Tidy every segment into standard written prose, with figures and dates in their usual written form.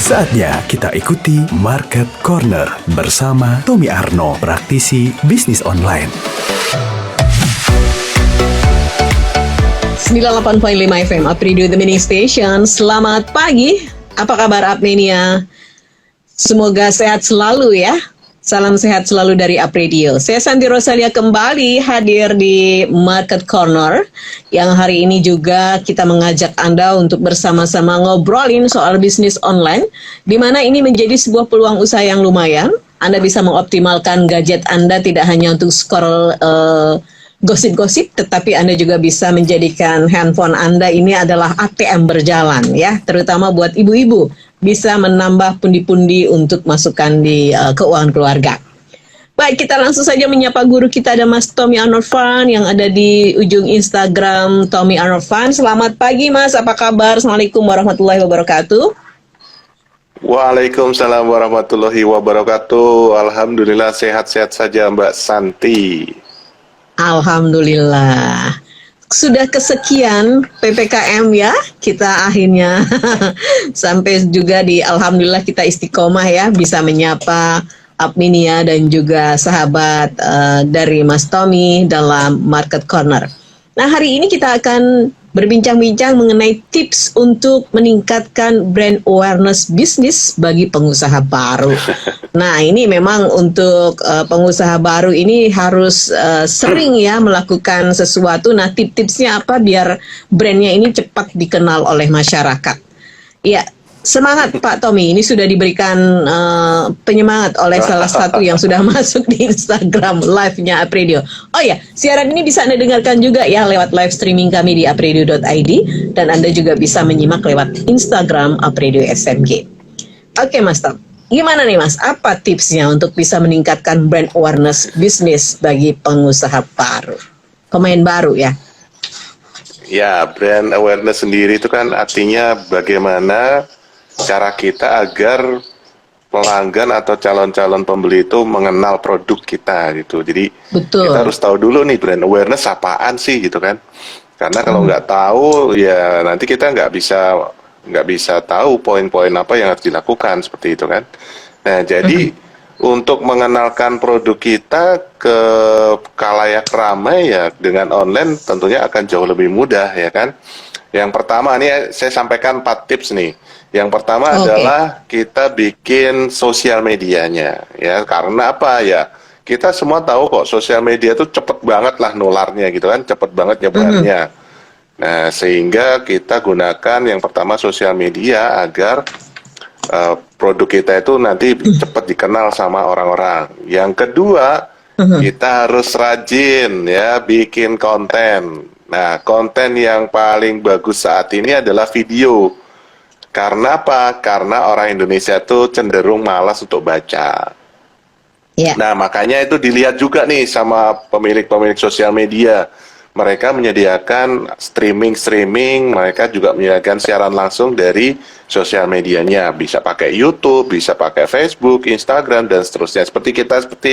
Saatnya kita ikuti Market Corner bersama Tommy Arno, praktisi bisnis online. 98.5 FM, Apridio The Mini Station. Selamat pagi, apa kabar Apmania? Semoga sehat selalu ya. Salam sehat selalu dari Apridio. Saya Santi Rosalia kembali hadir di Market Corner, yang hari ini juga kita mengajak Anda untuk bersama-sama ngobrolin soal bisnis online, di mana ini menjadi sebuah peluang usaha yang lumayan. Anda bisa mengoptimalkan gadget Anda tidak hanya untuk scroll gosip-gosip, tetapi Anda juga bisa menjadikan handphone Anda ini adalah ATM berjalan ya, terutama buat ibu-ibu, bisa menambah pundi-pundi untuk masukkan di keuangan keluarga. Baik, kita langsung saja menyapa guru kita, ada Mas Tommy Arnold Fan yang ada di ujung Instagram Tommy Arnold Fan. Selamat pagi Mas, apa kabar? Assalamualaikum warahmatullahi wabarakatuh. Waalaikumsalam warahmatullahi wabarakatuh. Alhamdulillah sehat-sehat saja Mbak Santi. Alhamdulillah. Sudah kesekian PPKM ya, kita akhirnya sampai juga di alhamdulillah kita istiqomah ya, bisa menyapa Apminia dan juga sahabat dari Mas Tommy dalam Market Corner. Nah, hari ini kita akan berbincang-bincang mengenai tips untuk meningkatkan brand awareness bisnis bagi pengusaha baru. Nah, ini memang untuk pengusaha baru ini harus sering ya melakukan sesuatu. Nah, tips-tipsnya apa biar brandnya ini cepat dikenal oleh masyarakat? Ya, semangat Pak Tommy, ini sudah diberikan penyemangat oleh salah satu yang sudah masuk di Instagram live-nya Apridio. Oh ya, siaran ini bisa Anda dengarkan juga ya lewat live streaming kami di apridio.id, dan Anda juga bisa menyimak lewat Instagram Apridio SMG. Oke Mas Tom, gimana nih Mas, apa tipsnya untuk bisa meningkatkan brand awareness bisnis bagi pengusaha baru, pemain baru ya? Ya, brand awareness sendiri itu kan artinya bagaimana cara kita agar pelanggan atau calon-calon pembeli itu mengenal produk kita gitu. Jadi Betul. Kita harus tahu dulu nih brand awareness apaan sih gitu kan. Karena kalau nggak tahu ya nanti kita nggak bisa tahu poin-poin apa yang harus dilakukan seperti itu kan. Nah jadi untuk mengenalkan produk kita ke khalayak ramai ya dengan online tentunya akan jauh lebih mudah ya kan. Yang pertama nih saya sampaikan 4 tips nih. Yang pertama adalah kita bikin sosial medianya ya, karena apa ya, kita semua tahu kok sosial media itu cepet banget lah nularnya gitu kan, cepet banget nyebarnya. Nah sehingga kita gunakan yang pertama sosial media agar produk kita itu nanti cepet dikenal sama orang-orang. Yang kedua kita harus rajin ya bikin konten. Nah konten yang paling bagus saat ini adalah video. Karena apa? Karena orang Indonesia tuh cenderung malas untuk baca. Yeah. Nah, makanya itu dilihat juga nih sama pemilik-pemilik sosial media. Mereka menyediakan streaming, mereka juga menyediakan siaran langsung dari sosial medianya. Bisa pakai YouTube, bisa pakai Facebook, Instagram, dan seterusnya. Seperti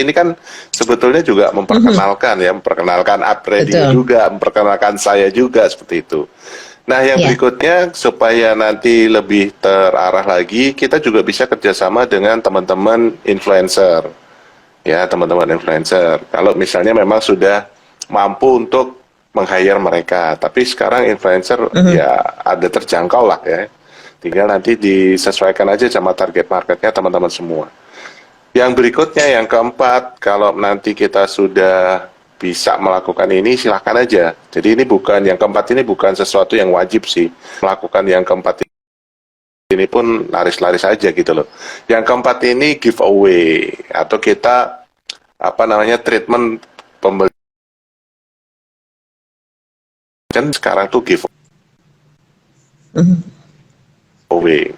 ini kan sebetulnya juga memperkenalkan ya, memperkenalkan Apridio juga, memperkenalkan saya juga, seperti itu. Nah, yang berikutnya supaya nanti lebih terarah lagi, kita juga bisa kerjasama dengan teman-teman influencer. Ya, teman-teman influencer. Kalau misalnya memang sudah mampu untuk meng-hire mereka. Tapi sekarang influencer ya ada terjangkau lah ya. Tinggal nanti disesuaikan aja sama target marketnya teman-teman semua. Yang berikutnya, yang keempat, kalau nanti kita sudah bisa melakukan ini, silahkan aja. Jadi ini bukan, yang keempat ini bukan sesuatu yang wajib sih. Melakukan yang keempat ini pun laris-laris aja gitu loh. Yang keempat ini giveaway, atau kita treatment pembeli. Dan sekarang tuh giveaway.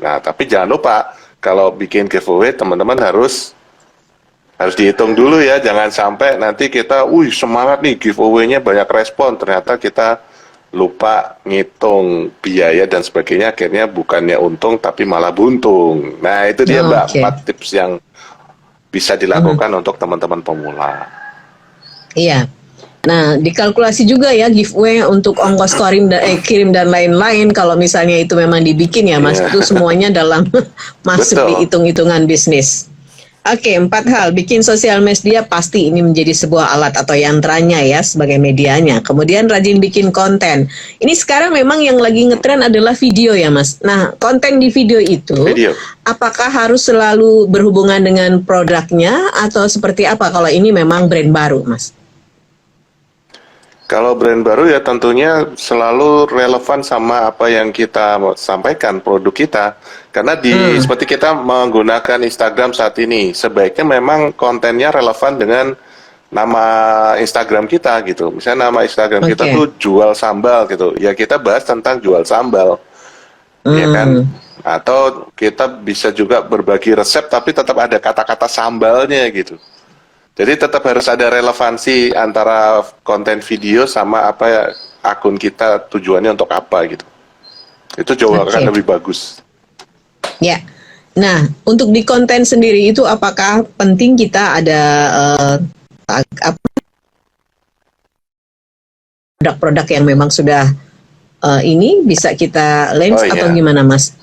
Nah, tapi jangan lupa kalau bikin giveaway teman-teman harus dihitung dulu ya, jangan sampai nanti kita, semangat nih giveaway-nya banyak respon, ternyata kita lupa ngitung biaya dan sebagainya, akhirnya bukannya untung tapi malah buntung. Nah itu dia Mbak, 4 tips yang bisa dilakukan untuk teman-teman pemula. Iya, Nah, dikalkulasi juga ya giveaway untuk ongkos kirim dan lain-lain. Kalau misalnya itu memang dibikin ya, Mas, Iya. itu semuanya dalam masuk di Betul. hitung-hitungan bisnis. Oke, 4 hal. Bikin sosial media pasti ini menjadi sebuah alat atau yantranya ya sebagai medianya. Kemudian rajin bikin konten. Ini sekarang memang yang lagi ngetren adalah video ya, Mas. Nah, konten di video itu Video. apakah harus selalu berhubungan dengan produknya atau seperti apa kalau ini memang brand baru, Mas? Kalau brand baru ya tentunya selalu relevan sama apa yang kita mau sampaikan, produk kita. Karena seperti kita menggunakan Instagram saat ini, sebaiknya memang kontennya relevan dengan nama Instagram kita gitu. Misalnya nama Instagram kita Oke. tuh jual sambal gitu. Ya kita bahas tentang jual sambal, ya kan? Atau kita bisa juga berbagi resep tapi tetap ada kata-kata sambalnya gitu. Jadi tetap harus ada relevansi antara konten video sama apa ya, akun kita tujuannya untuk apa gitu. Itu jauh Oke. akan lebih bagus. Ya. Nah, untuk di konten sendiri itu apakah penting kita ada produk-produk yang memang sudah ini bisa kita launch Oh, atau iya. gimana, Mas?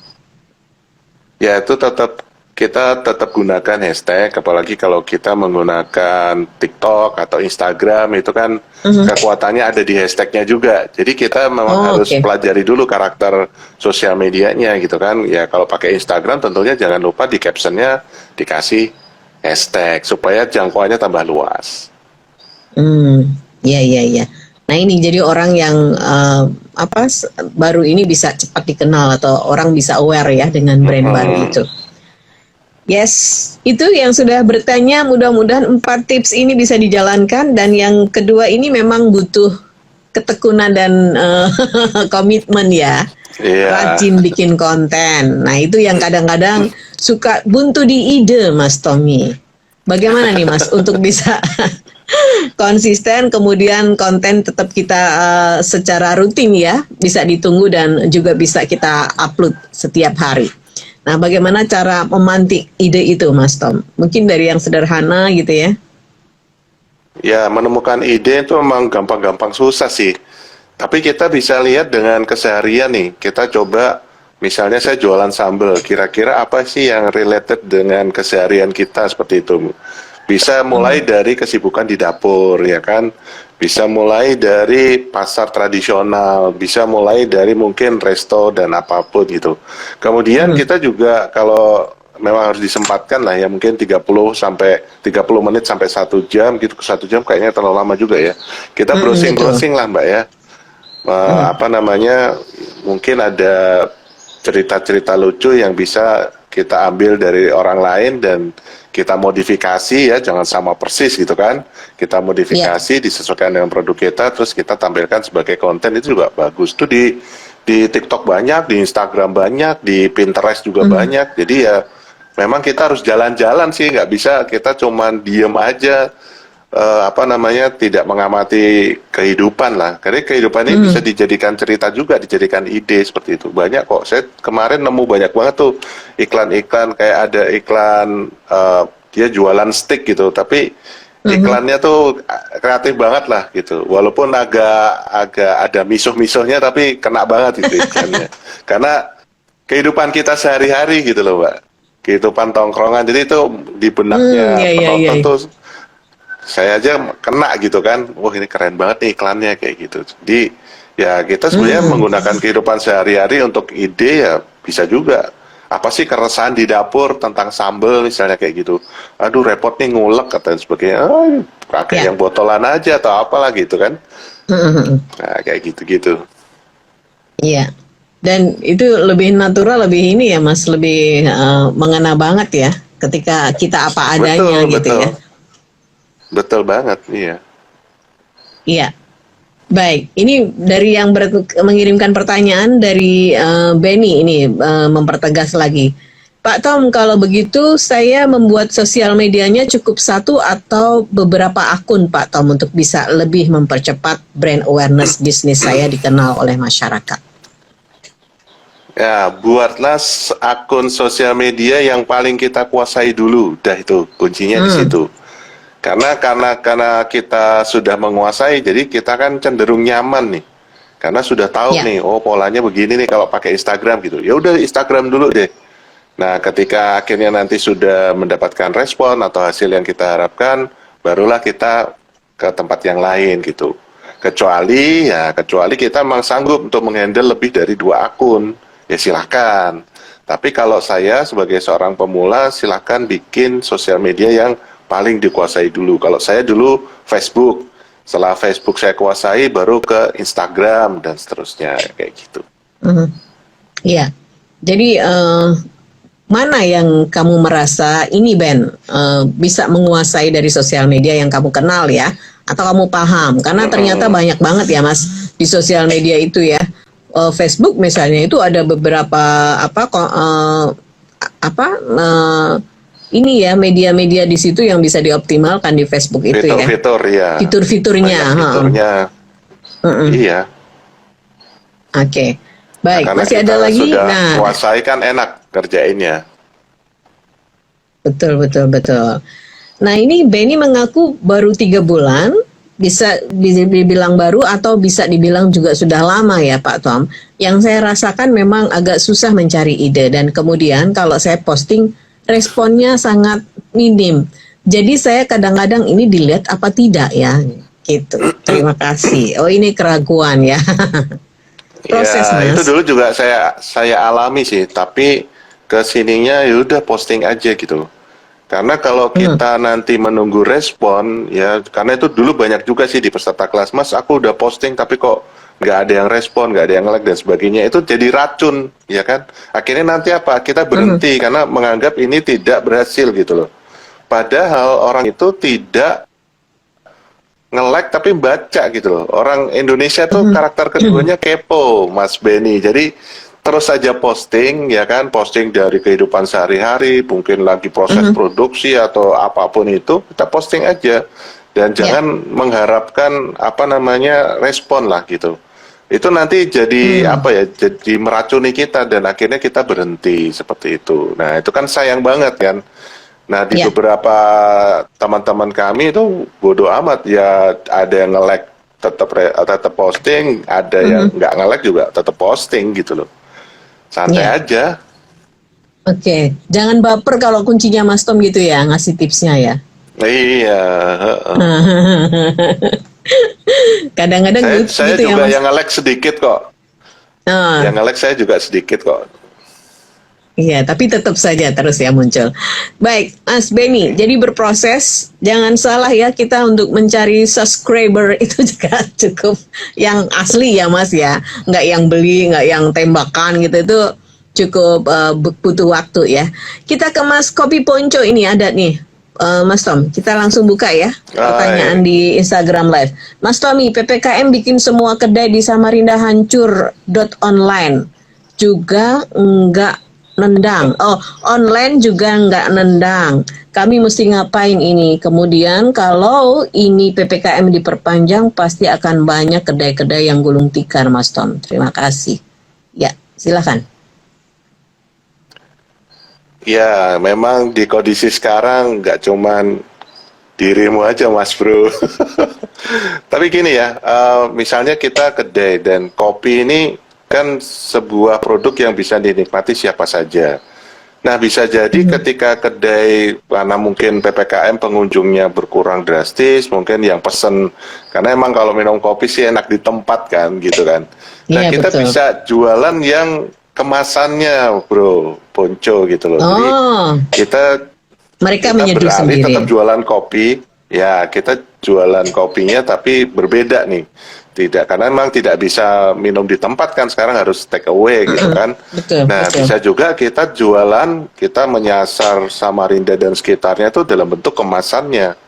Ya itu tetap kita tetap gunakan hashtag, apalagi kalau kita menggunakan TikTok atau Instagram itu kan kekuatannya ada di hashtagnya juga. Jadi kita memang Oh, harus oke. pelajari dulu karakter sosial medianya gitu kan. Ya kalau pakai Instagram tentunya jangan lupa di captionnya dikasih hashtag supaya jangkauannya tambah luas. Iya, iya, iya. Nah, ini jadi orang yang baru ini bisa cepat dikenal atau orang bisa aware ya dengan brand baru itu. Yes, itu yang sudah bertanya. Mudah-mudahan 4 tips ini bisa dijalankan, dan yang kedua ini memang butuh ketekunan dan komitmen ya. Iya. Rajin bikin konten. Nah, itu yang kadang-kadang suka buntu di ide, Mas Tommy. Bagaimana nih, Mas, untuk bisa konsisten, kemudian konten tetap kita secara rutin ya, bisa ditunggu dan juga bisa kita upload setiap hari. Nah, bagaimana cara memantik ide itu, Mas Tom? Mungkin dari yang sederhana gitu ya. Ya, menemukan ide itu memang gampang-gampang susah sih. Tapi kita bisa lihat dengan keseharian nih. Kita coba, misalnya saya jualan sambal. Kira-kira apa sih yang related dengan keseharian kita seperti itu? Bisa mulai dari kesibukan di dapur, ya kan? Bisa mulai dari pasar tradisional, bisa mulai dari mungkin resto dan apapun gitu. Kemudian kita juga kalau memang harus disempatkan lah ya, mungkin 30 menit sampai 1 jam gitu. 1 jam kayaknya terlalu lama juga ya. Kita browsing lah Mbak ya. Apa namanya, mungkin ada cerita-cerita lucu yang bisa kita ambil dari orang lain dan kita modifikasi ya, jangan sama persis gitu kan. Kita modifikasi, disesuaikan dengan produk kita, terus kita tampilkan sebagai konten, itu juga bagus. Itu di TikTok banyak, di Instagram banyak, di Pinterest juga banyak. Jadi ya memang kita harus jalan-jalan sih, nggak bisa kita cuman diem aja, tidak mengamati kehidupan lah. Karena kehidupan ini bisa dijadikan cerita juga, dijadikan ide seperti itu. Banyak kok. Saya kemarin nemu banyak banget tuh iklan-iklan, kayak ada iklan dia jualan steak gitu, tapi iklannya tuh kreatif banget lah gitu. Walaupun agak ada misuh-misuhnya, tapi kena banget itu iklannya. Karena kehidupan kita sehari-hari gitu loh, Mbak. Kehidupan tongkrongan. Jadi itu di benaknya penonton tuh saya aja kena gitu kan. Wah, ini keren banget nih iklannya kayak gitu. Jadi ya kita sebenarnya menggunakan kehidupan sehari-hari untuk ide ya bisa juga. Apa sih keresahan di dapur tentang sambal misalnya kayak gitu. Aduh repot nih ngulek katanya sebagainya. Pakai yang botolan aja atau apalah gitu kan. Nah kayak gitu-gitu. Iya. Dan itu lebih natural, lebih ini ya Mas, lebih mengena banget ya ketika kita apa adanya gitu ya. Betul banget, iya. Iya. Baik, ini dari yang mengirimkan pertanyaan dari Benny ini mempertegas lagi. Pak Tom, kalau begitu saya membuat sosial medianya cukup 1 atau beberapa akun Pak Tom untuk bisa lebih mempercepat brand awareness bisnis saya dikenal oleh masyarakat. Ya, buatlah akun sosial media yang paling kita kuasai dulu. Dah itu kuncinya di situ. Karena kita sudah menguasai, jadi kita kan cenderung nyaman nih. Karena sudah tahu Ya. nih, oh polanya begini nih kalau pakai Instagram gitu. Ya udah Instagram dulu deh. Nah, ketika akhirnya nanti sudah mendapatkan respon atau hasil yang kita harapkan, barulah kita ke tempat yang lain gitu. Kecuali kita memang sanggup untuk menghandle lebih dari 2 akun, ya silahkan. Tapi kalau saya sebagai seorang pemula, silahkan bikin sosial media yang paling dikuasai dulu. Kalau saya dulu Facebook, setelah Facebook saya kuasai, baru ke Instagram dan seterusnya kayak gitu. Iya. Jadi mana yang kamu merasa ini Ben bisa menguasai dari sosial media yang kamu kenal ya, atau kamu paham? Karena ternyata banyak banget ya Mas di sosial media itu ya. Facebook misalnya itu ada beberapa ini ya media-media di situ yang bisa dioptimalkan di Facebook itu ya. Fitur-fitur ya. Fitur-fiturnya. Banyak fiturnya. Iya. Oke. Baik, Karena masih kita ada lagi. sudah Nah, kuasai kan enak kerjainnya. betul. Nah, ini Benny mengaku baru 3 bulan, bisa dibilang baru atau bisa dibilang juga sudah lama ya Pak Tom. Yang saya rasakan memang agak susah mencari ide dan kemudian kalau saya posting responnya sangat minim. Jadi saya kadang-kadang ini dilihat apa tidak ya, gitu. Terima kasih. Oh ini keraguan ya. Proses Ya, Mas. itu dulu juga saya alami sih, tapi kesininya ya udah posting aja gitu. Karena kalau kita nanti menunggu respon, ya karena itu dulu banyak juga sih di peserta kelas, Mas, aku udah posting tapi kok nggak ada yang respon, nggak ada yang like dan sebagainya. Itu jadi racun, ya kan? Akhirnya nanti apa? Kita berhenti karena menganggap ini tidak berhasil gitu loh. Padahal orang itu tidak nge-like tapi baca gitu loh. Orang Indonesia tuh karakter keduanya kepo, Mas Benny. Jadi terus saja posting, ya kan, posting dari kehidupan sehari-hari, mungkin lagi proses produksi atau apapun itu, kita posting aja dan jangan mengharapkan respon lah gitu. Itu nanti jadi jadi meracuni kita dan akhirnya kita berhenti seperti itu. Nah, itu kan sayang banget kan. Nah, di beberapa teman-teman kami itu bodoh amat ya, ada yang nge-like tetap posting, ada yang nggak nge-like juga tetap posting gitu loh. Santai aja. Oke, jangan baper kalau kuncinya Mas Tom gitu ya, ngasih tipsnya ya. Iya. Kadang-kadang Saya gitu ya juga Mas. yang nge-like sedikit kok. Yang nge-like saya juga sedikit kok. Iya, tapi tetap saja terus ya muncul. Baik, Mas Benny, jadi berproses, jangan salah ya kita untuk mencari subscriber itu juga cukup yang asli ya Mas ya, nggak yang beli, nggak yang tembakan gitu, itu cukup butuh waktu ya. Kita ke Mas Kopi Ponco ini ada nih, Mas Tom, kita langsung buka ya pertanyaan di Instagram Live. Mas Tommy, PPKM bikin semua kedai di Samarinda hancur .online juga nggak nendang. Oh, online juga nggak nendang. Kami mesti ngapain ini? Kemudian kalau ini PPKM diperpanjang, pasti akan banyak kedai-kedai yang gulung tikar, Mas Tom. Terima kasih. Ya, silakan. Ya, memang di kondisi sekarang nggak cuman dirimu aja, Mas Bro. Tapi gini ya, misalnya kita kedai dan kopi ini kan sebuah produk yang bisa dinikmati siapa saja. Nah, bisa jadi ketika kedai, karena mungkin PPKM pengunjungnya berkurang drastis, mungkin yang pesen, karena emang kalau minum kopi sih enak di tempat kan, gitu kan. Nah, kita bisa jualan yang kemasannya, Bro, Ponco gitu loh. Jadi mereka kita menyeduh beralih sendiri. tetap jualan kopi, ya kita jualan kopinya tapi berbeda nih. Tidak, karena memang tidak bisa minum di tempat kan, sekarang harus take away gitu kan. Bisa juga kita jualan, kita menyasar Samarinda dan sekitarnya itu dalam bentuk kemasannya.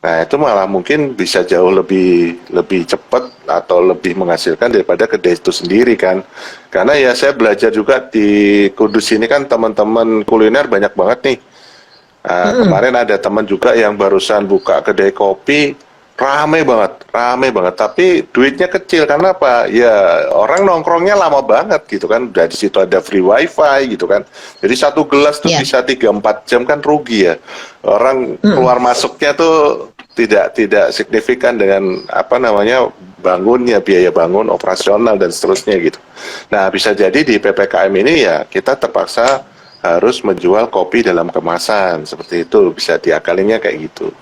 Nah, itu malah mungkin bisa jauh lebih cepat atau lebih menghasilkan daripada kedai itu sendiri kan. Karena ya saya belajar juga di Kudus ini kan teman-teman kuliner banyak banget nih. Kemarin ada teman juga yang barusan buka kedai kopi, rame banget. Tapi duitnya kecil karena apa? Ya orang nongkrongnya lama banget gitu kan. Udah di situ ada free wifi gitu kan. Jadi satu gelas tuh Ya. bisa 3-4 jam kan rugi ya. Orang keluar masuknya tuh tidak signifikan dengan apa namanya bangunnya, biaya bangun, operasional dan seterusnya gitu. Nah bisa jadi di PPKM ini ya kita terpaksa harus menjual kopi dalam kemasan seperti itu, bisa diakalinya kayak gitu.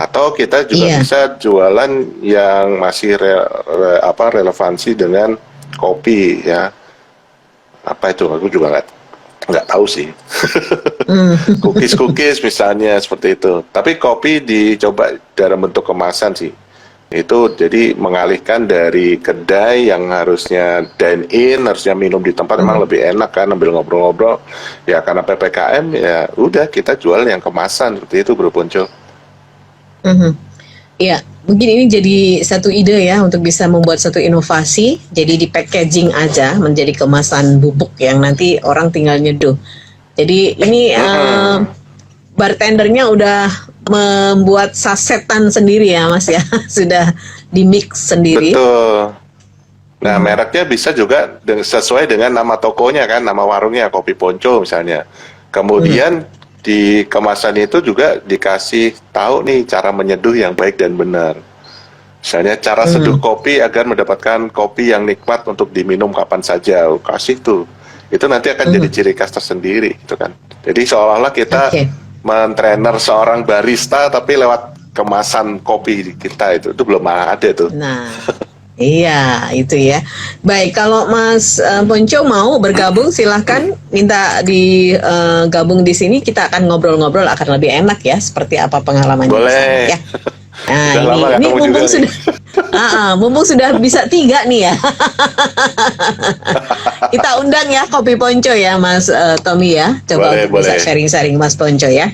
Atau kita juga Iya. bisa jualan yang masih relevansi dengan kopi ya. Apa itu? Aku juga nggak tahu sih. Cookies misalnya seperti itu. Tapi kopi dicoba dalam bentuk kemasan sih. Itu jadi mengalihkan dari kedai yang harusnya dine in, harusnya minum di tempat memang lebih enak kan sambil ngobrol-ngobrol. Ya karena PPKM ya udah kita jual yang kemasan seperti itu Bro Ponco. Ya, mungkin ini jadi satu ide ya untuk bisa membuat satu inovasi. Jadi di packaging aja menjadi kemasan bubuk yang nanti orang tinggal nyeduh. Jadi ini bartendernya udah membuat sasetan sendiri ya Mas ya, sudah di mix sendiri. Betul. Nah, mereknya bisa juga sesuai dengan nama tokonya kan, nama warungnya Kopi Ponco misalnya. Kemudian di kemasan itu juga dikasih tahu nih cara menyeduh yang baik dan benar. Misalnya cara seduh kopi agar mendapatkan kopi yang nikmat untuk diminum kapan saja. Kasih tuh. Itu nanti akan jadi ciri khas tersendiri gitu kan. Jadi seolah-olah kita Oke. mentrainer seorang barista tapi lewat kemasan kopi kita itu belum ada tuh. Nah, iya itu ya. Baik, kalau Mas Ponco mau bergabung silahkan minta digabung di sini, kita akan ngobrol-ngobrol akan lebih enak ya, seperti apa pengalamannya di sana, Boleh. ya. Nah, Udah lama nggak ini ketemu mumpung juga nih. sudah mumpung sudah bisa 3 nih ya. Kita undang ya Kopi Ponco ya Mas Tommy ya. Coba Boleh, untuk bisa boleh. sharing-sharing Mas Ponco ya.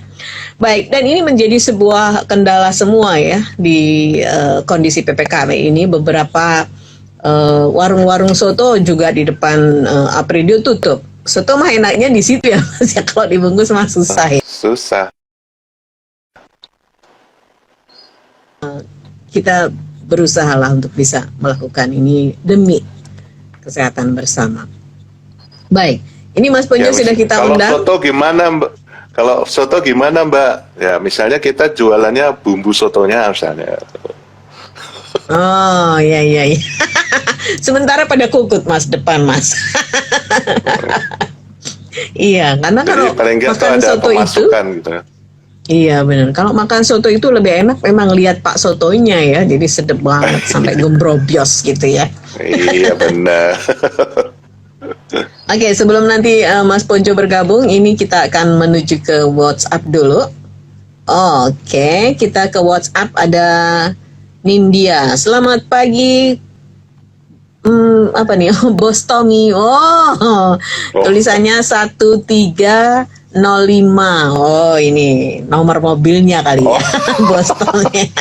Baik, dan ini menjadi sebuah kendala semua ya di kondisi PPKM ini. Beberapa warung-warung soto juga di depan Apridio tutup. Soto mah enaknya di situ ya Mas ya, kalau dibungkus mah susah ya. Susah. Kita berusaha lah untuk bisa melakukan ini demi kesehatan bersama. Baik, ini Mas Ponco Ya, sudah kita kalau undang. soto gimana Mbak? Kalau soto gimana Mbak? Ya misalnya kita jualannya bumbu sotonya misalnya. Oh, iya. Sementara pada kukut Mas depan Mas. Iya, karena kalau Jadi paling nggak tuh makan ada soto itu, pemasukan gitu. iya benar. Kalau makan soto itu lebih enak memang lihat Pak Sotonya ya, jadi sedep banget sampai gembrobios gitu ya. Iya benar. Oke, sebelum nanti Mas Ponco bergabung, ini kita akan menuju ke WhatsApp dulu. Oke, kita ke WhatsApp ada Nindya. Selamat pagi. Apa nih? Bos Tommy. Tulisannya 1305. Oh, ini nomor mobilnya kali ya. Bos Tommy.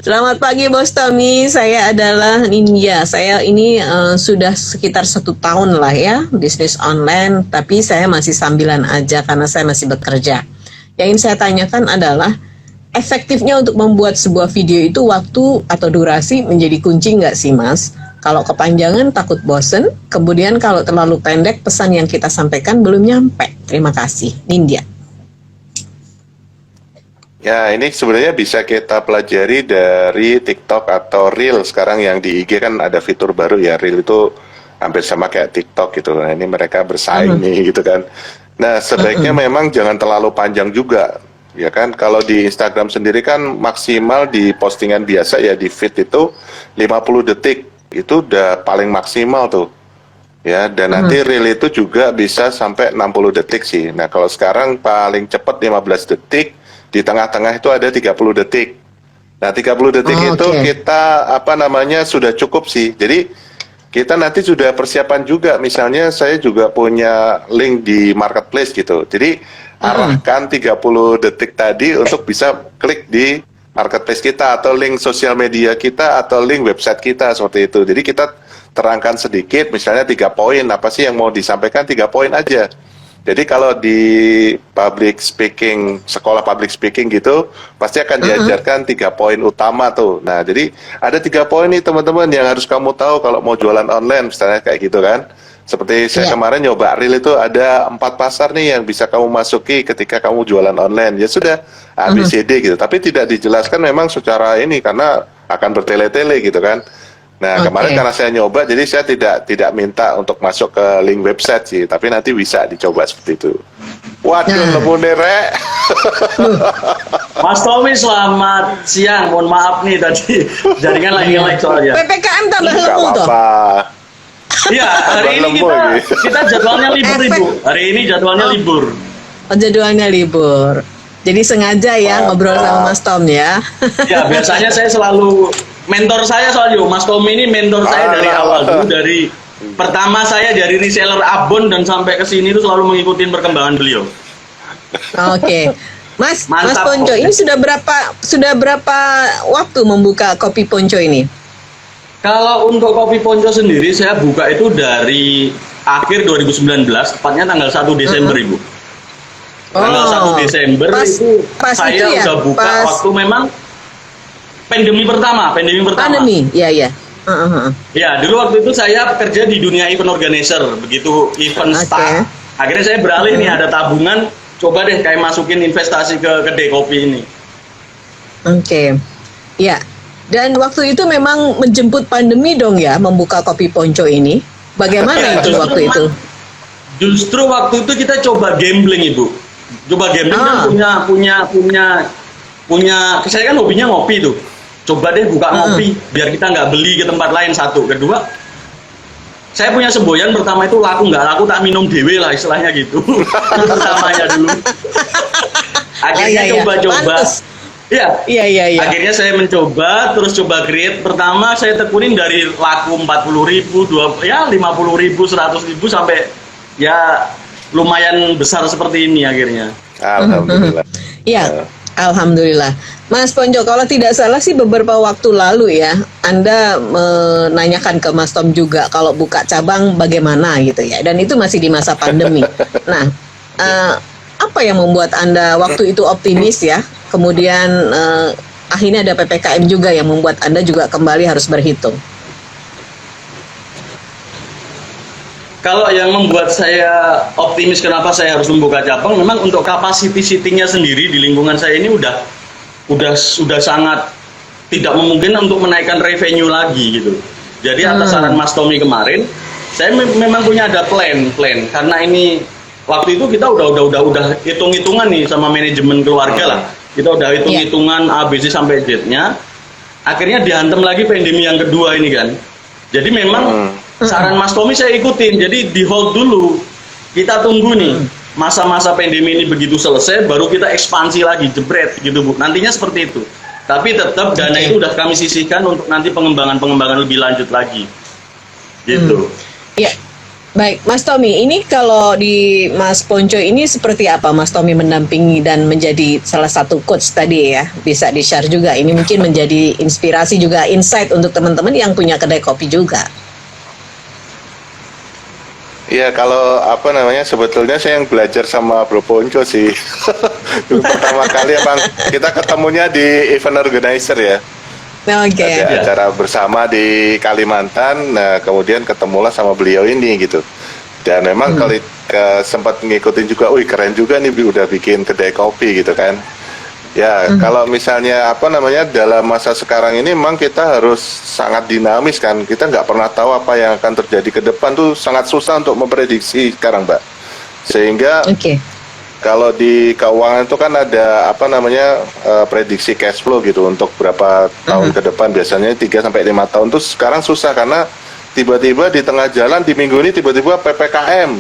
Selamat pagi Bos Tommy, saya adalah Nindya. Saya ini sudah sekitar 1 tahun lah ya bisnis online, tapi saya masih sambilan aja karena saya masih bekerja. Yang ingin saya tanyakan adalah efektifnya untuk membuat sebuah video itu waktu atau durasi menjadi kunci nggak sih Mas? Kalau kepanjangan takut bosen, kemudian kalau terlalu pendek pesan yang kita sampaikan belum nyampe. Terima kasih, Nindya. Ya ini sebenarnya bisa kita pelajari dari TikTok atau Reel. Sekarang yang di IG kan ada fitur baru ya, Reel itu hampir sama kayak TikTok gitu. Nah ini mereka bersaing nih gitu kan. Nah sebaiknya memang jangan terlalu panjang juga. Ya kan, kalau di Instagram sendiri kan maksimal di postingan biasa ya di feed itu 50 detik. Itu udah paling maksimal tuh. Ya, dan nanti reel itu juga bisa sampai 60 detik sih. Nah, kalau sekarang paling cepat 15 detik, di tengah-tengah itu ada 30 detik. Nah, 30 detik itu kita sudah cukup sih. Jadi kita nanti sudah persiapan juga. Misalnya saya juga punya link di marketplace gitu. Jadi arahkan 30 detik tadi untuk bisa klik di marketplace kita atau link sosial media kita atau link website kita seperti itu. Jadi kita terangkan sedikit, misalnya 3 poin apa sih yang mau disampaikan, 3 poin aja. Jadi kalau di public speaking, sekolah public speaking gitu, pasti akan diajarkan 3 poin utama tuh. Nah, jadi ada 3 poin nih teman-teman yang harus kamu tahu kalau mau jualan online, misalnya kayak gitu kan. Seperti saya kemarin nyoba Reel itu ada 4 pasar nih yang bisa kamu masuki ketika kamu jualan online. Ya sudah, ABCD gitu. Tapi tidak dijelaskan memang secara ini karena akan bertele-tele gitu kan. Nah, kemarin karena saya nyoba, jadi saya tidak minta untuk masuk ke link website sih, tapi nanti bisa dicoba seperti itu. Waduh, lemune rek. Mas Tommy, selamat siang. Mohon maaf nih tadi jaringan lagi nge-lag soalnya. PPKM tambah Nggak lemu toh. apa-apa. Iya, hari ini kita jadwalnya libur Ibu. Hari ini jadwalnya libur. Oh, jadwalnya libur. Jadi sengaja ya ngobrol sama Mas Tom ya. Ya, biasanya saya selalu mentor saya soalnya Mas Tommy ini mentor saya dari awal dulu, dari pertama saya dari reseller Abon dan sampai ke sini itu selalu mengikuti perkembangan beliau. Oke. Mas Mantap, Ponco, ini sudah berapa waktu membuka Kopi Ponco ini? Kalau untuk Kopi Ponco sendiri saya buka itu dari akhir 2019, tepatnya tanggal 1 Desember Ibu. Tanggal 1 Desember itu saya itu ya, udah buka waktu memang pandemi pertama. Pandemi, iya. Ya, dulu waktu itu saya kerja di dunia event organizer, begitu event start. Akhirnya saya beralih nih, ada tabungan, coba deh kayak masukin investasi ke kedai kopi ini. Oke. Ya. Dan waktu itu memang menjemput pandemi dong ya, membuka Kopi Ponco ini. Bagaimana itu waktu itu? Justru waktu itu kita coba gambling Ibu. Coba gambling kan punya. Saya kan hobinya ngopi tuh. Coba deh buka ngopi, biar kita nggak beli ke tempat lain, satu. Kedua, saya punya semboyan pertama itu laku nggak laku tak minum dewe lah istilahnya gitu. Pertamanya dulu. Akhirnya coba-coba. Iya. Akhirnya saya mencoba, terus coba create. Pertama saya tekunin dari laku 40.000, 50.000, 100.000 sampai ya lumayan besar seperti ini akhirnya. Alhamdulillah. Iya, alhamdulillah. Mas Ponco, kalau tidak salah sih beberapa waktu lalu ya, Anda menanyakan ke Mas Tom juga kalau buka cabang bagaimana gitu ya. Dan itu masih di masa pandemi. Nah, apa yang membuat Anda waktu itu optimis ya? Kemudian akhirnya ada PPKM juga yang membuat Anda juga kembali harus berhitung. Kalau yang membuat saya optimis kenapa saya harus membuka cabang, memang untuk capacity seatingnya sendiri di lingkungan saya ini sudah sangat tidak memungkinkan untuk menaikkan revenue lagi gitu. Jadi atas saran Mas Tommy kemarin, saya memang punya ada plan karena ini waktu itu kita udah hitung-hitungan nih sama manajemen keluarga lah. Kita udah hitung-hitungan ABC sampai Z-nya. Akhirnya dihantam lagi pandemi yang kedua ini kan. Jadi memang saran Mas Tommy saya ikutin, jadi di hold dulu, kita tunggu nih masa-masa pandemi ini begitu selesai, baru kita ekspansi lagi, jebret gitu Bu, nantinya seperti itu. Tapi tetap dana itu udah kami sisihkan untuk nanti pengembangan lebih lanjut lagi, gitu. Ya, baik Mas Tommy, ini kalau di Mas Ponco ini seperti apa Mas Tommy mendampingi dan menjadi salah satu coach tadi ya, bisa di-share juga, ini mungkin menjadi inspirasi juga, insight untuk teman-teman yang punya kedai kopi juga. Iya, kalau sebetulnya saya yang belajar sama Bro Ponco sih. Dulu pertama kali kita ketemunya di event organizer ya. Ada acara bersama di Kalimantan, nah kemudian ketemulah sama beliau ini gitu. Dan memang kali sempat ngikutin juga, wih keren juga nih udah bikin kedai kopi gitu kan. Ya, kalau misalnya dalam masa sekarang ini memang kita harus sangat dinamis kan. Kita nggak pernah tahu apa yang akan terjadi ke depan, tuh sangat susah untuk memprediksi sekarang, Mbak. Sehingga kalau di keuangan itu kan ada prediksi cash flow gitu untuk berapa tahun ke depan, biasanya 3 sampai 5 tahun tuh sekarang susah karena tiba-tiba di tengah jalan di minggu ini tiba-tiba PPKM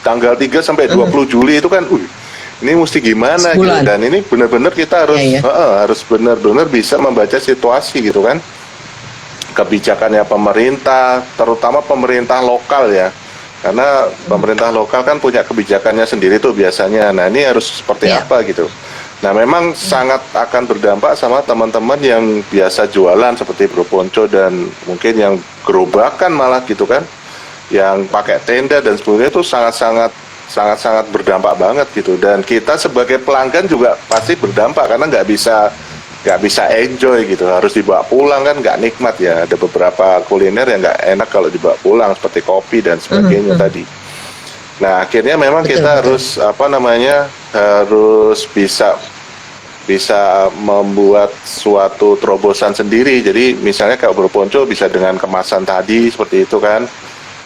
tanggal 3 sampai 20 Juli itu kan ini mesti gimana gitu, dan ini benar-benar kita harus harus benar-benar bisa membaca situasi gitu kan, kebijakannya pemerintah, terutama pemerintah lokal ya, karena pemerintah lokal kan punya kebijakannya sendiri tuh biasanya. Nah ini harus seperti apa gitu. Nah memang sangat akan berdampak sama teman-teman yang biasa jualan seperti Bro Ponco dan mungkin yang gerobakan malah gitu kan, yang pakai tenda dan sebagainya itu sangat-sangat sangat berdampak banget gitu. Dan kita sebagai pelanggan juga pasti berdampak karena nggak bisa enjoy gitu, harus dibawa pulang kan nggak nikmat ya. Ada beberapa kuliner yang nggak enak kalau dibawa pulang seperti kopi dan sebagainya tadi. Nah akhirnya memang kita harus harus bisa membuat suatu terobosan sendiri. Jadi misalnya kalau berponco bisa dengan kemasan tadi seperti itu kan.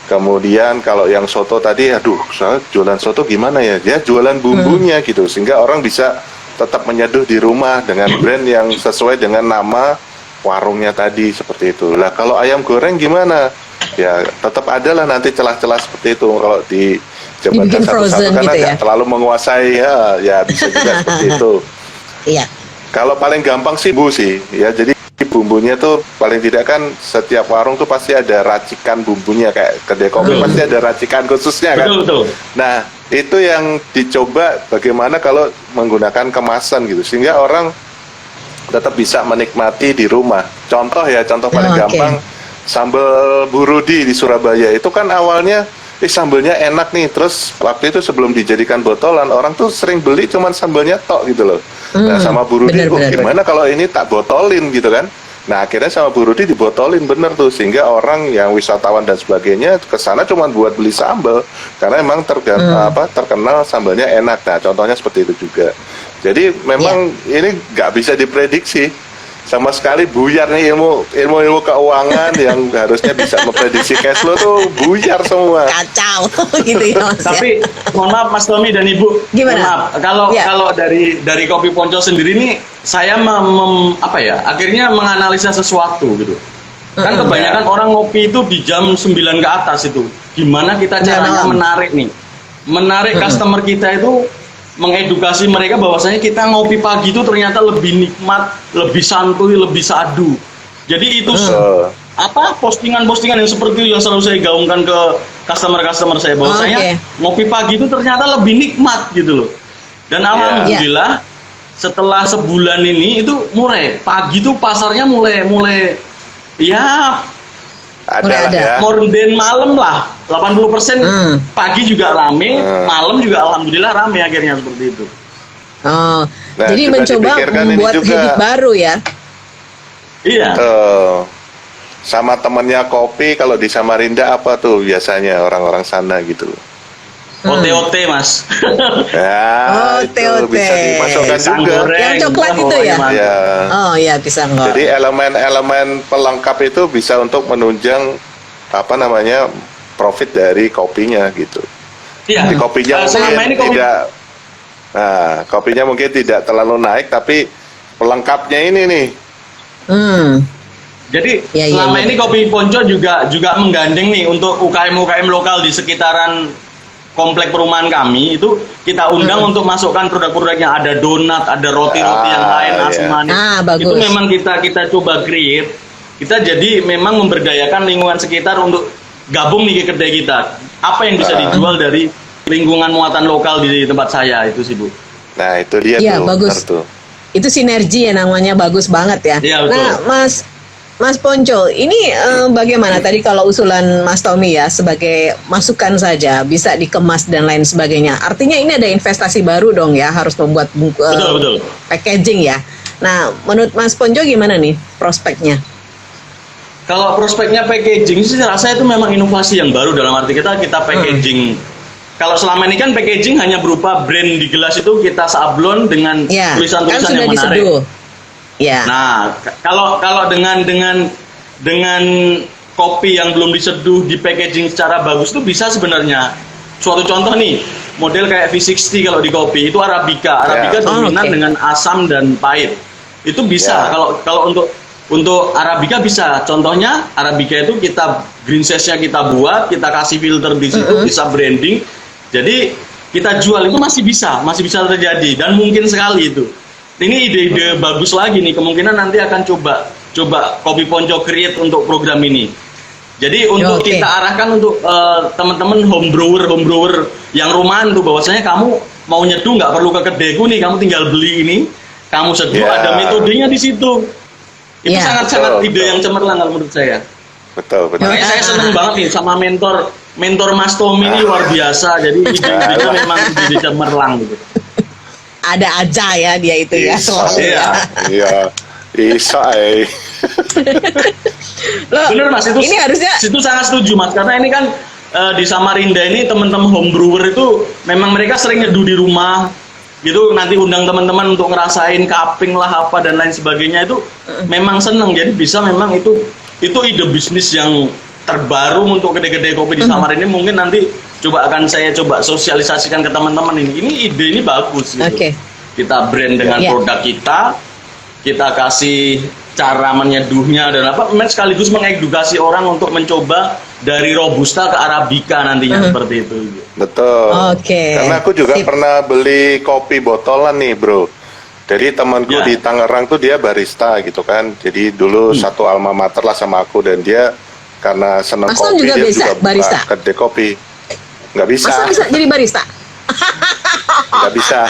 Kemudian kalau yang soto tadi, soalnya jualan soto gimana ya? Dia jualan bumbunya gitu, sehingga orang bisa tetap menyeduh di rumah dengan brand yang sesuai dengan nama warungnya tadi seperti itu. Lah kalau ayam goreng gimana? Ya tetap ada lah nanti celah-celah seperti itu kalau di jabatan satu-satu karena gitu nggak terlalu menguasai ya bisa juga seperti itu. Iya. Kalau paling gampang sih Bu sih, ya jadi bumbunya tuh paling tidak kan setiap warung tuh pasti ada racikan bumbunya kayak kedai kopi pasti ada racikan khususnya kan. Betul. Nah itu yang dicoba bagaimana kalau menggunakan kemasan gitu sehingga orang tetap bisa menikmati di rumah. Contoh paling gampang sambal burudi di Surabaya itu kan awalnya sambalnya enak nih, terus waktu itu sebelum dijadikan botolan orang tuh sering beli cuman sambalnya tok gitu loh. Nah sama burudi gimana kalau ini tak botolin gitu kan. Nah akhirnya sama burudi dibotolin bener tuh sehingga orang yang wisatawan dan sebagainya kesana cuman buat beli sambal karena emang terkenal sambalnya enak. Nah contohnya seperti itu juga. Jadi memang ini nggak bisa diprediksi sama sekali, buyar nih ilmu keuangan yang harusnya bisa memprediksi cash flow tuh buyar semua. Kacau gitu ya Mas. Tapi mohon maaf Mas Tommy dan Ibu. Gimana? Mohon maaf kalau dari Kopi Ponco sendiri nih saya akhirnya menganalisa sesuatu gitu. Kan kebanyakan orang ngopi itu di jam 9 ke atas itu. Gimana kita caranya menarik customer kita itu, mengedukasi mereka bahwasanya kita ngopi pagi itu ternyata lebih nikmat, lebih santuy, lebih sadu. Jadi itu postingan-postingan yang seperti itu yang selalu saya gaungkan ke customer saya bahwasanya ngopi pagi itu ternyata lebih nikmat gitu loh. Dan alhamdulillah setelah sebulan ini itu mulai pagi itu pasarnya mulai ada. Morden malam lah 80% pagi juga rame, malam juga alhamdulillah rame akhirnya seperti itu. Jadi mencoba membuat habit baru ya. Iya. Sama temennya kopi kalau di Samarinda apa tuh biasanya orang-orang sana gitu. OT-OT Mas. Ya, itu bisa dimasukkan juga. Yang coklat itu ya? Ya. Oh ya pisang goreng. Jadi elemen-elemen pelengkap itu bisa untuk menunjang profit dari kopinya gitu. Iya. Jadi kopinya kopinya mungkin tidak terlalu naik tapi pelengkapnya ini nih. Jadi selama ini Kopi Ponco juga menggandeng nih untuk UKM lokal di sekitaran komplek perumahan kami itu kita undang untuk masukkan produk-produk yang ada donat, ada roti-roti yang lain, nasi manis. Bagus. Itu memang kita coba create. Kita jadi memang memberdayakan lingkungan sekitar untuk gabung nih ke kedai kita. Apa yang bisa dijual dari lingkungan muatan lokal di tempat saya itu sih Bu. Nah itu dia tuh. Bagus. Itu sinergi ya namanya, bagus banget ya. Iya, betul. Nah Mas Ponco, ini bagaimana tadi kalau usulan Mas Tommy ya sebagai masukan saja bisa dikemas dan lain sebagainya. Artinya ini ada investasi baru dong ya, harus membuat betul. packaging ya. Nah, menurut Mas Ponco gimana nih prospeknya? Kalau prospeknya packaging sih saya rasa itu memang inovasi yang baru dalam arti kita packaging. Kalau selama ini kan packaging hanya berupa brand di gelas itu kita sablon dengan tulisan-tulisan yang menarik. Diseduh. Ya. Nah, kalau dengan kopi yang belum diseduh di packaging secara bagus itu bisa sebenarnya. Suatu contoh nih, model kayak V60 kalau di kopi itu Arabica dominan dengan asam dan pahit. Itu bisa kalau untuk Arabica bisa. Contohnya Arabica itu kita green zest-nya kita buat, kita kasih filter di situ, bisa branding. Jadi kita jual itu masih bisa terjadi dan mungkin sekali itu. Ini ide-ide bagus lagi nih, kemungkinan nanti akan coba Kopi Ponco create untuk program ini. Jadi untuk kita arahkan untuk teman-teman home brewer yang rumahan tuh bahwasanya kamu mau nyeduh nggak perlu ke kedaiku nih, kamu tinggal beli ini, kamu seduh ada metodenya di situ. Itu sangat-sangat ide yang cemerlang kalau menurut saya. Betul. Makanya saya senang banget nih sama mentor mentor Mas Tommy ini luar biasa. Jadi ide-idenya memang ide cemerlang gitu. Ada aja ya dia itu ya selalu Iya. ya. Iya, bisa Loh, Bener Mas, ini harusnya itu sangat setuju Mas, karena ini kan di Samarinda ini teman-teman home brewer itu memang mereka sering nyeduh di rumah gitu, nanti undang teman-teman untuk ngerasain cupping lah apa dan lain sebagainya, itu memang seneng. Jadi bisa memang itu ide bisnis yang terbaru untuk kedai-kedai kopi di Samarinda. Mungkin nanti saya coba sosialisasikan ke teman-teman ini ide ini bagus gitu. Oke. Kita brand dengan Iya. produk kita kasih cara menyeduhnya dan apa, sekaligus mengedukasi orang untuk mencoba dari robusta ke arabica nantinya seperti itu. Betul. Oke. Karena aku juga Sip. pernah beli kopi botolan nih, bro. Jadi temanku Ya. di Tangerang tuh dia barista gitu kan. Jadi dulu satu alma mater lah sama aku, dan dia karena seneng Mas Tom kopi juga dia bisa juga buka barista? kedai kopi. Nggak bisa, Masa bisa jadi barista? nggak bisa.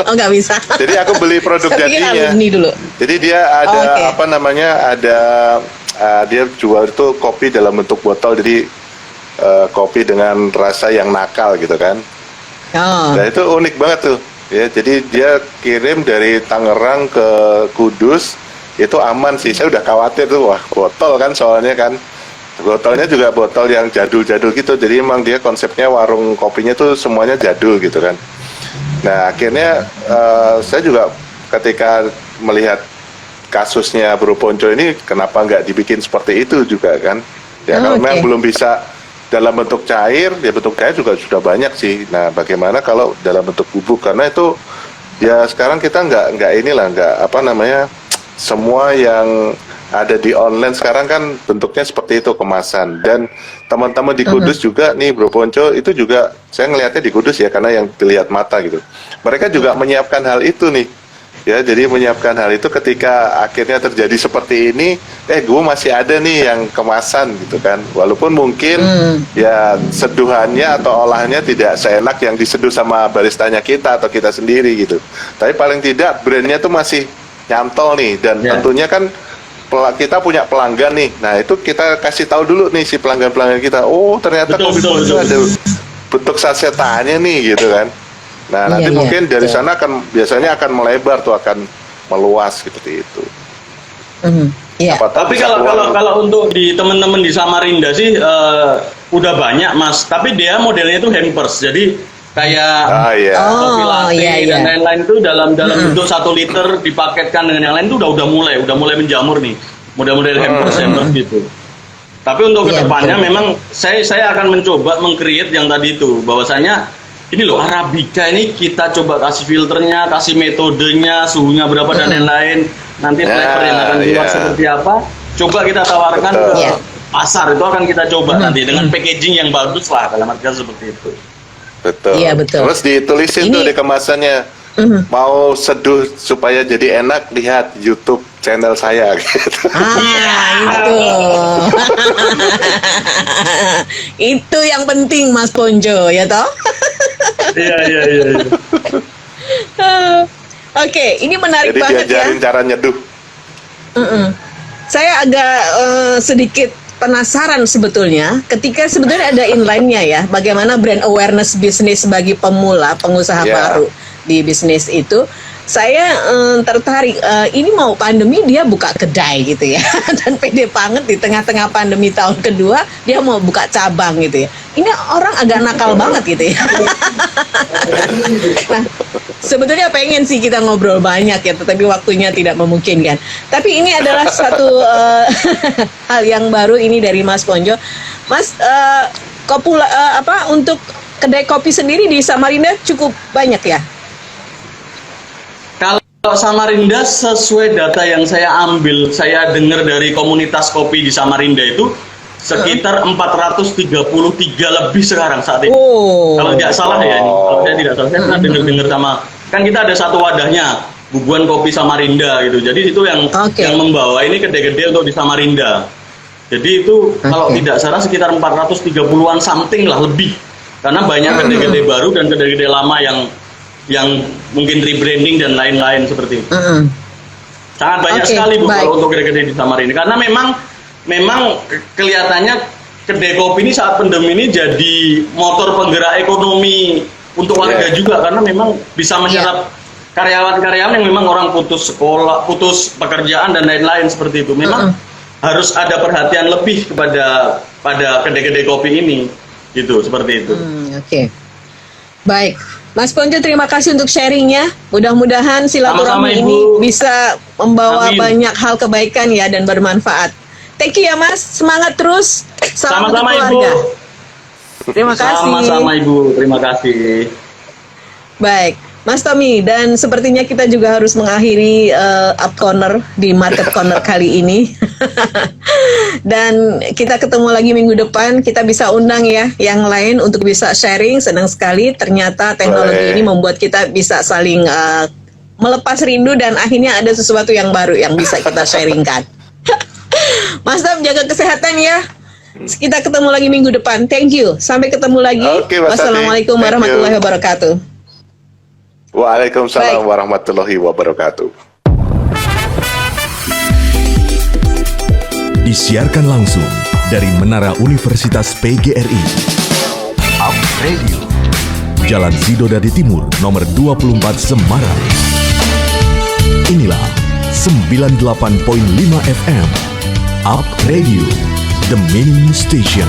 Oh nggak bisa. Jadi aku beli produk Saya pikir jadinya. alumni dulu. Jadi dia ada Oke. apa namanya, ada dia jual itu kopi dalam bentuk botol. Jadi kopi dengan rasa yang nakal gitu kan. Oh. Nah itu unik banget tuh. Ya, jadi dia kirim dari Tangerang ke Kudus, itu aman sih. Saya udah khawatir tuh, wah botol kan soalnya kan. Botolnya juga botol yang jadul-jadul gitu. Jadi emang dia konsepnya warung kopinya tuh semuanya jadul gitu kan. Nah akhirnya saya juga ketika melihat kasusnya Bro Ponco ini, kenapa nggak dibikin seperti itu juga kan? Ya Oh, kalau oke. memang belum bisa dalam bentuk cair, ya bentuk cair juga sudah banyak sih. Nah bagaimana kalau dalam bentuk bubuk? Karena itu ya sekarang kita nggak apa namanya, semua yang ada di online sekarang kan bentuknya seperti itu kemasan. Dan teman-teman di Kudus juga nih Bro Ponco, itu juga saya ngelihatnya di Kudus ya, karena yang dilihat mata gitu. Mereka juga menyiapkan hal itu nih. Ya, jadi menyiapkan hal itu ketika akhirnya terjadi seperti ini, gue masih ada nih yang kemasan gitu kan. Walaupun mungkin ya seduhannya atau olahnya tidak seenak yang diseduh sama baristanya kita atau kita sendiri gitu. Tapi paling tidak brandnya tuh masih nyantol nih, dan Ya. tentunya kan kita punya pelanggan nih. Nah, itu kita kasih tahu dulu nih si pelanggan-pelanggan kita. Oh, ternyata Betul, kopi betul, Ponco betul. ada bentuk sasetannya nih gitu kan. Nah, nanti Iya, mungkin dari betul. sana biasanya akan melebar tuh, akan meluas seperti itu. Iya. Siapa tahu Tapi bisa keluar. kalau untuk di teman-teman di Samarinda sih udah banyak Mas. Tapi dia modelnya itu hampers. Jadi kayak Iya. kopi Oh, latte iya, iya. dan lain-lain itu dalam bentuk 1 liter dipaketkan dengan yang lain itu udah mulai menjamur nih. Model-model hampers gitu. Tapi untuk Iya, kedepannya betul. memang saya akan mencoba meng-create yang tadi itu, bahwasanya ini loh arabica ini kita coba kasih filternya, kasih metodenya, suhunya berapa dan lain-lain. Nanti flavor yang akan keluar iya. seperti apa, coba kita tawarkan Betul. ke Iya. pasar. Itu akan kita coba nanti dengan packaging yang bagus lah, dalam artian seperti itu. Betul. Iya, betul. Terus ditulisin Ini- tuh di kemasannya. Mau seduh supaya jadi enak, lihat YouTube channel saya gitu. Itu. Itu yang penting Mas Ponco ya toh? Iya. Oke, ini menarik Jadi banget ya. diajarin cara nyeduh. Saya agak sedikit penasaran sebetulnya ketika sebetulnya ada inline-nya ya, bagaimana brand awareness bisnis bagi pemula, pengusaha Ya. baru di bisnis itu. Saya tertarik, ini mau pandemi dia buka kedai gitu ya, dan pede banget di tengah-tengah pandemi tahun kedua dia mau buka cabang gitu ya. Ini orang agak nakal banget gitu ya. Nah, sebetulnya pengen sih kita ngobrol banyak ya, tetapi waktunya tidak memungkinkan. Tapi ini adalah satu hal yang baru ini dari Mas Ponco. Mas, untuk kedai kopi sendiri di Samarinda cukup banyak ya? Kalau Samarinda sesuai data yang saya ambil, saya dengar dari komunitas kopi di Samarinda itu sekitar 433 lebih sekarang saat ini. Oh. Kalau tidak salah ya ini, kalau saya tidak salah, saya pernah dengar sama, kan kita ada satu wadahnya, Bubuan Kopi Samarinda gitu. Jadi itu yang Oke. yang membawa ini kedai-kedai untuk di Samarinda. Jadi itu kalau Oke. tidak salah sekitar 430-an something lah lebih. Karena banyak kedai-kedai baru dan kedai-kedai lama yang mungkin rebranding dan lain-lain seperti itu. Sangat banyak Oke, sekali Bu baik. kalau untuk kedai-kedai di Samarinda. Karena memang kelihatannya kedai kopi ini saat pandemi ini jadi motor penggerak ekonomi untuk warga juga, karena memang bisa menyerap karyawan-karyawan yang memang orang putus sekolah, putus pekerjaan dan lain-lain seperti itu. Memang harus ada perhatian lebih pada kedai-kedai kopi ini, gitu, seperti itu. Oke. Baik, Mas Ponco, terima kasih untuk sharingnya. Mudah-mudahan Sama-sama, silaturahmi Ibu. ini bisa membawa Amin. banyak hal kebaikan ya dan bermanfaat. Thank you ya Mas, semangat terus. Salam untuk Sama-sama, keluarga. Ibu. Terima kasih. Sama-sama Ibu, terima kasih. Baik, Mas Tommy, dan sepertinya kita juga harus mengakhiri Up Corner di Market Corner kali ini. Dan kita ketemu lagi minggu depan, kita bisa undang ya yang lain untuk bisa sharing. Senang sekali, ternyata teknologi ini membuat kita bisa saling melepas rindu dan akhirnya ada sesuatu yang baru yang bisa kita sharingkan. Mas Tom, jaga kesehatan ya. Kita ketemu lagi minggu depan. Thank you. Sampai ketemu lagi. Oke, Mas Tati. Wassalamualaikum Thank you. warahmatullahi wabarakatuh. Waalaikumsalam Baik. warahmatullahi wabarakatuh. Disiarkan langsung dari Menara Universitas PGRI. Up Radio. Jalan Sidodadi Timur, nomor 24 Semarang. Inilah 98.5 FM. Up Radio, the main station.